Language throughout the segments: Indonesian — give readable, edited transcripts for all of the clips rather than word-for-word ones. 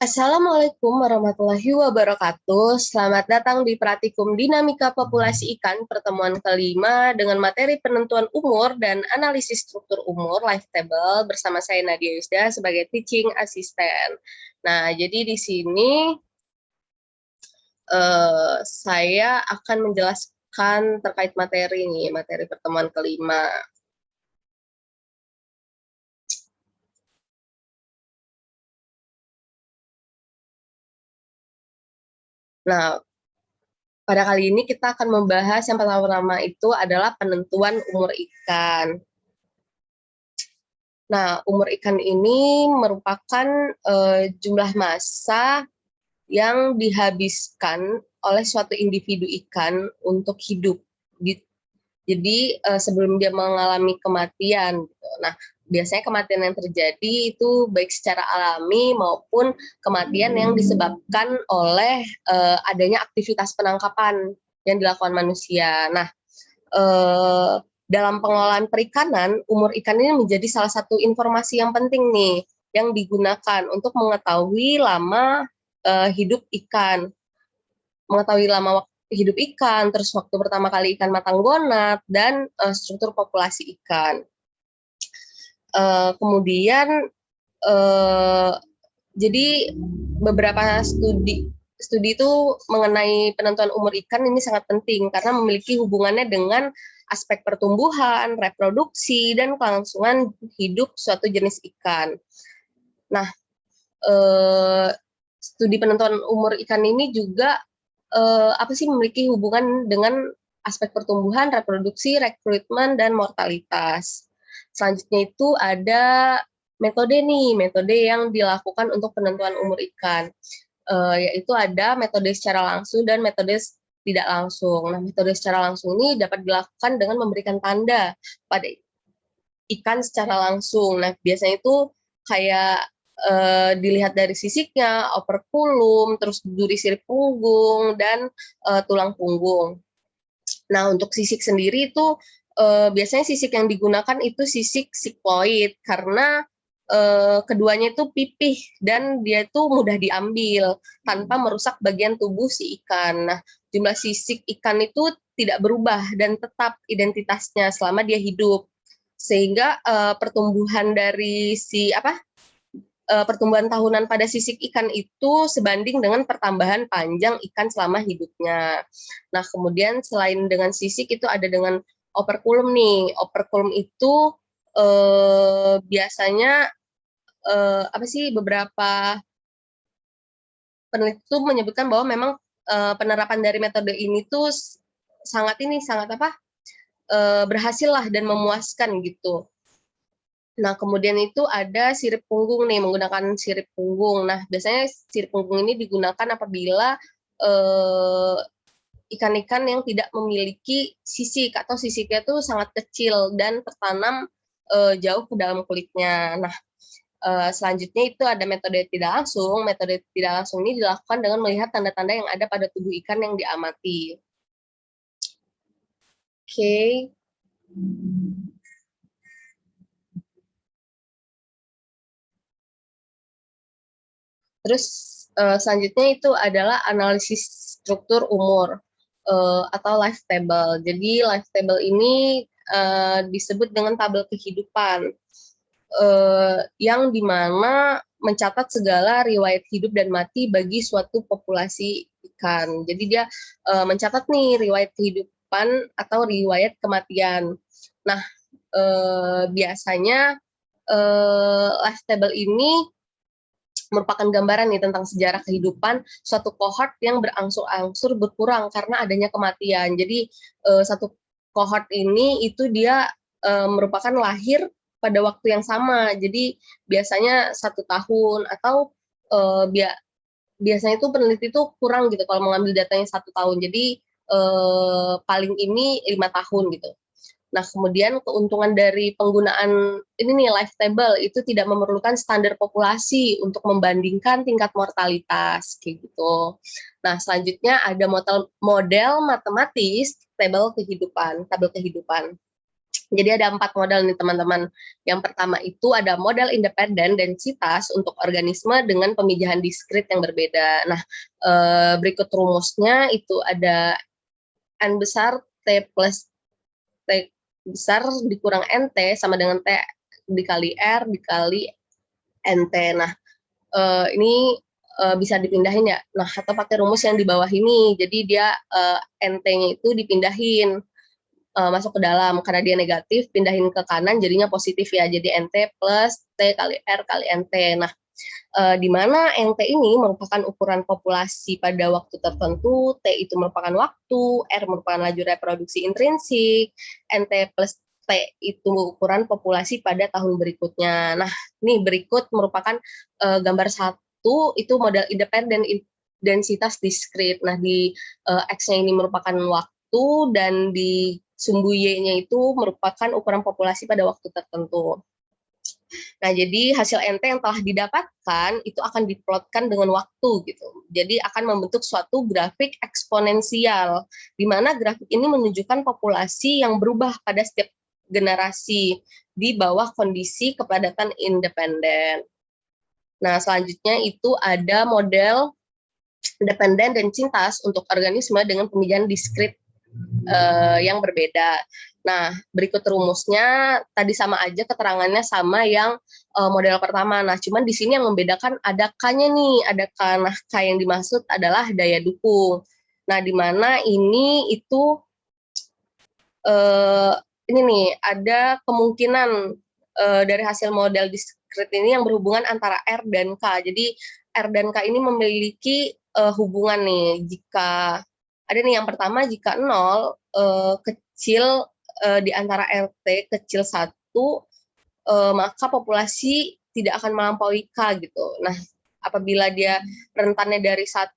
Assalamualaikum warahmatullahi wabarakatuh. Selamat datang di Pratikum Dinamika Populasi Ikan pertemuan kelima dengan materi penentuan umur dan analisis struktur umur life table bersama saya Nadia Yusda sebagai teaching assistant. Nah, jadi di sini saya akan menjelaskan terkait materi nih, materi pertemuan kelima. Nah, pada kali ini kita akan membahas yang pertama itu adalah penentuan umur ikan. Nah, umur ikan ini merupakan jumlah massa yang dihabiskan oleh suatu individu ikan untuk hidup. Jadi sebelum dia mengalami kematian. Nah, biasanya kematian yang terjadi itu baik secara alami maupun kematian yang disebabkan oleh adanya aktivitas penangkapan yang dilakukan manusia. Nah, dalam pengelolaan perikanan, umur ikan ini menjadi salah satu informasi yang penting nih, yang digunakan untuk mengetahui lama hidup ikan, mengetahui lama hidup ikan, terus waktu pertama kali ikan matang gonat, dan struktur populasi ikan. Kemudian, jadi beberapa studi itu mengenai penentuan umur ikan ini sangat penting karena memiliki hubungannya dengan aspek pertumbuhan, reproduksi, dan kelangsungan hidup suatu jenis ikan. Nah, studi penentuan umur ikan ini juga memiliki hubungan dengan aspek pertumbuhan, reproduksi, rekrutmen, dan mortalitas. Selanjutnya itu ada metode yang dilakukan untuk penentuan umur ikan, yaitu ada metode secara langsung dan metode tidak langsung. Nah, metode secara langsung ini dapat dilakukan dengan memberikan tanda pada ikan secara langsung. Nah, biasanya itu kayak dilihat dari sisiknya, operculum, terus duri sirip punggung, dan tulang punggung. Nah, untuk sisik sendiri itu biasanya sisik yang digunakan itu sisik sikloid karena keduanya itu pipih dan dia itu mudah diambil tanpa merusak bagian tubuh si ikan. Nah, jumlah sisik ikan itu tidak berubah dan tetap identitasnya selama dia hidup. Sehingga pertumbuhan dari pertumbuhan tahunan pada sisik ikan itu sebanding dengan pertambahan panjang ikan selama hidupnya. Nah, kemudian selain dengan sisik itu ada dengan operculum nih. Operculum itu biasanya beberapa peneliti itu menyebutkan bahwa memang penerapan dari metode ini tuh sangat berhasil lah dan memuaskan gitu. Nah, kemudian itu ada sirip punggung nih, menggunakan sirip punggung. Nah, biasanya sirip punggung ini digunakan apabila ikan-ikan yang tidak memiliki sisik atau sisiknya itu sangat kecil dan tertanam jauh ke dalam kulitnya. Nah, selanjutnya itu ada metode tidak langsung. Metode tidak langsung ini dilakukan dengan melihat tanda-tanda yang ada pada tubuh ikan yang diamati. Oke. Terus selanjutnya itu adalah analisis struktur umur atau life table. Jadi life table ini disebut dengan tabel kehidupan yang dimana mencatat segala riwayat hidup dan mati bagi suatu populasi ikan. Jadi dia mencatat nih riwayat kehidupan atau riwayat kematian. Nah, biasanya life table ini merupakan gambaran nih tentang sejarah kehidupan suatu kohort yang berangsur-angsur berkurang karena adanya kematian. Jadi satu kohort ini itu dia merupakan lahir pada waktu yang sama. Jadi biasanya 1 tahun atau biasanya itu peneliti itu kurang gitu kalau mengambil datanya 1 tahun. Jadi paling ini 5 tahun gitu. Nah, kemudian keuntungan dari penggunaan ini nih life table itu tidak memerlukan standar populasi untuk membandingkan tingkat mortalitas kayak gitu. Nah, selanjutnya ada model matematis tabel kehidupan. Jadi ada 4 model nih teman-teman. Yang pertama itu ada model independen densitas untuk organisme dengan pemijahan diskrit yang berbeda. Nah, berikut rumusnya itu ada N besar T plus T besar dikurang NT sama dengan T dikali R dikali NT. Nah, ini bisa dipindahin ya. Nah, atau pakai rumus yang di bawah ini. Jadi dia NT-nya itu dipindahin masuk ke dalam, karena dia negatif, pindahin ke kanan jadinya positif ya. Jadi NT plus T kali R kali NT. Nah, di mana NT ini merupakan ukuran populasi pada waktu tertentu, T itu merupakan waktu, R merupakan laju reproduksi intrinsik, NT plus T itu ukuran populasi pada tahun berikutnya. Nah, ini berikut merupakan gambar satu, itu model independen densitas diskrit. Nah, di X-nya ini merupakan waktu, dan di sumbu Y-nya itu merupakan ukuran populasi pada waktu tertentu. Nah, jadi hasil NT yang telah didapatkan itu akan diplotkan dengan waktu gitu. Jadi akan membentuk suatu grafik eksponensial, di mana grafik ini menunjukkan populasi yang berubah pada setiap generasi di bawah kondisi kepadatan independen. Nah, selanjutnya itu ada model dependen densitas untuk organisme dengan pemijahan diskrit yang berbeda. Nah, berikut rumusnya tadi sama aja, keterangannya sama yang model pertama. Nah, cuman di sini yang membedakan ada K-nya nih, ada K. Nah, K yang dimaksud adalah daya dukung. Nah, di mana ini itu ini nih ada kemungkinan dari hasil model diskrit ini yang berhubungan antara R dan K. Jadi R dan K ini memiliki hubungan nih. Jika ada nih yang pertama, jika 0 kecil di antara RT kecil 1, maka populasi tidak akan melampaui K gitu. Nah, apabila dia rentannya dari 1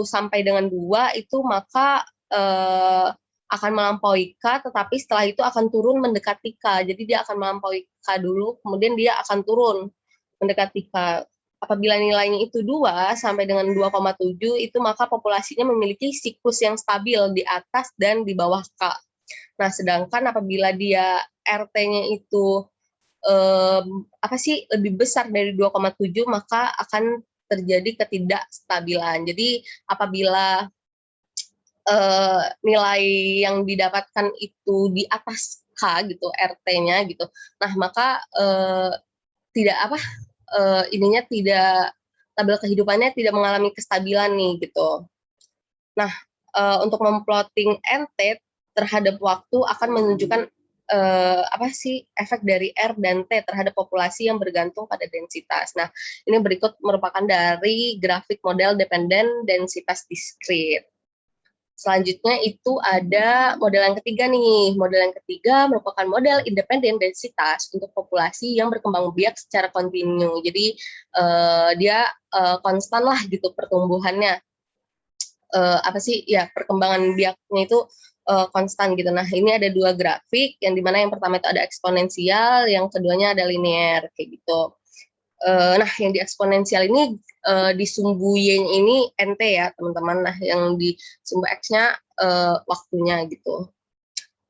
sampai dengan 2 itu, maka akan melampaui K, tetapi setelah itu akan turun mendekati K. Jadi dia akan melampaui K dulu, kemudian dia akan turun mendekati K. Apabila nilainya itu 2 sampai dengan 2,7, itu maka populasinya memiliki siklus yang stabil di atas dan di bawah K. Nah, sedangkan apabila dia RT-nya itu lebih besar dari 2,7, maka akan terjadi ketidakstabilan. Jadi apabila nilai yang didapatkan itu di atas K gitu, RT-nya gitu, nah maka tidak ininya tidak tabel kehidupannya tidak mengalami kestabilan nih gitu. Nah, untuk memplotting NT terhadap waktu akan menunjukkan efek dari R dan T terhadap populasi yang bergantung pada densitas. Nah, ini berikut merupakan dari grafik model dependen densitas diskrit. Selanjutnya itu ada model yang ketiga nih. Model yang ketiga merupakan model independen densitas untuk populasi yang berkembang biak secara kontinu. Jadi dia konstan lah gitu pertumbuhannya. Perkembangan biaknya itu konstan gitu. Nah, ini ada 2 grafik, yang dimana yang pertama itu ada eksponensial, yang keduanya ada linear kayak gitu. Nah, yang di eksponensial ini di sumbu Y-nya ini NT ya teman-teman. Nah, yang di sumbu X-nya waktunya gitu.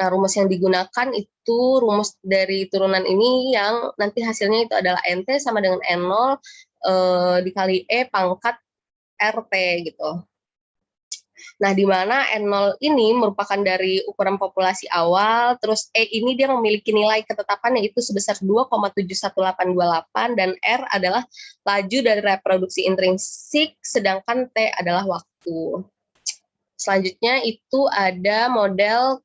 Nah, rumus yang digunakan itu rumus dari turunan ini, yang nanti hasilnya itu adalah NT sama dengan N0 dikali E pangkat RT gitu. Nah, di mana N0 ini merupakan dari ukuran populasi awal, terus E ini dia memiliki nilai ketetapan yaitu sebesar 2,71828, dan R adalah laju dari reproduksi intrinsik, sedangkan T adalah waktu. Selanjutnya itu ada model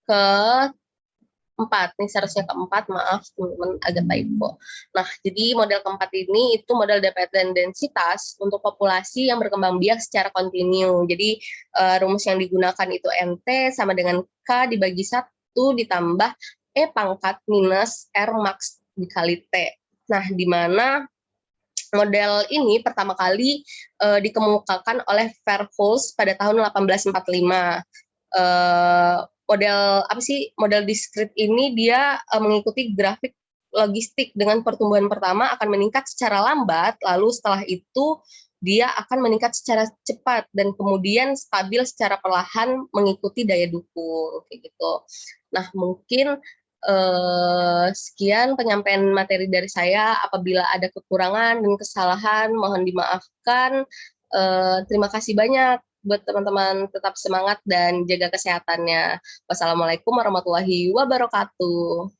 keempat, nih seharusnya keempat, maaf teman-teman agak typo. Nah, jadi model keempat ini itu model dependen densitas untuk populasi yang berkembang biak secara kontinu. Jadi rumus yang digunakan itu NT sama dengan K dibagi 1 ditambah E pangkat minus R max dikali T. Nah, di mana model ini pertama kali dikemukakan oleh Verhulst pada tahun 1845. Model diskrit ini dia mengikuti grafik logistik, dengan pertumbuhan pertama akan meningkat secara lambat, lalu setelah itu dia akan meningkat secara cepat dan kemudian stabil secara perlahan mengikuti daya dukung kayak gitu. Nah, mungkin Sekian penyampaian materi dari saya. Apabila ada kekurangan dan kesalahan, mohon dimaafkan. Terima kasih banyak buat teman-teman, tetap semangat dan jaga kesehatannya. Wassalamualaikum warahmatullahi wabarakatuh.